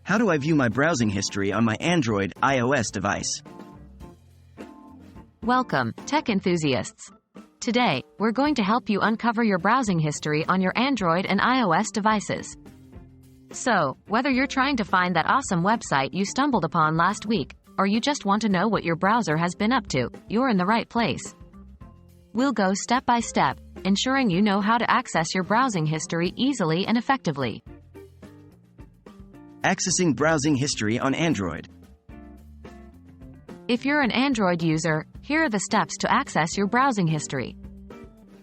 How do I view my browsing history on my Android, iOS device? Welcome, tech enthusiasts. Today, we're going to help you uncover your browsing history on your Android and iOS devices. So, whether you're trying to find that awesome website you stumbled upon last week, or you just want to know what your browser has been up to, you're in the right place. We'll go step by step, ensuring you know how to access your browsing history easily and effectively. Accessing browsing history on Android. If you're an Android user, here are the steps to access your browsing history.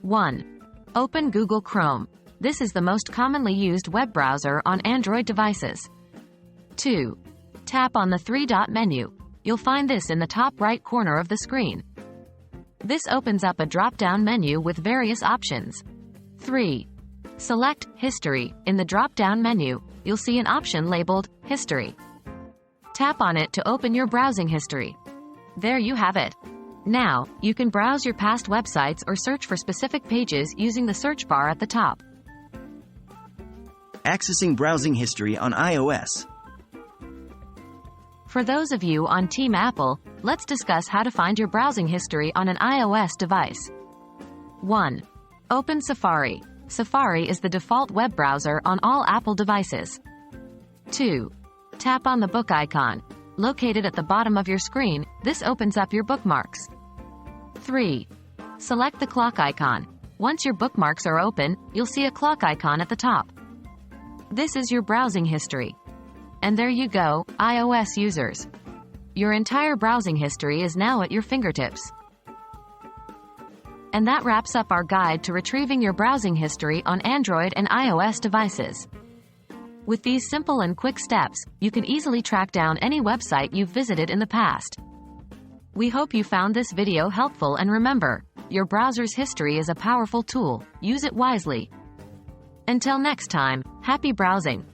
1. Open Google Chrome. This is the most commonly used web browser on Android devices. 2. Tap on the three-dot menu. You'll find this in the top right corner of the screen. This opens up a drop-down menu with various options. 3. Select History. In the drop-down menu, you'll see an option labeled History. Tap on it to open your browsing history. There you have it. Now, you can browse your past websites or search for specific pages using the search bar at the top. Accessing browsing history on iOS. For those of you on Team Apple, let's discuss how to find your browsing history on an iOS device. 1. Open Safari. Safari is the default web browser on all Apple devices. 2. Tap on the book icon. Located at the bottom of your screen, this opens up your bookmarks. 3. Select the clock icon. Once your bookmarks are open, you'll see a clock icon at the top. This is your browsing history. And there you go, iOS users. Your entire browsing history is now at your fingertips. And that wraps up our guide to retrieving your browsing history on Android and iOS devices. With these simple and quick steps, you can easily track down any website you've visited in the past. We hope you found this video helpful, and remember, your browser's history is a powerful tool. Use it wisely. Until next time, happy browsing!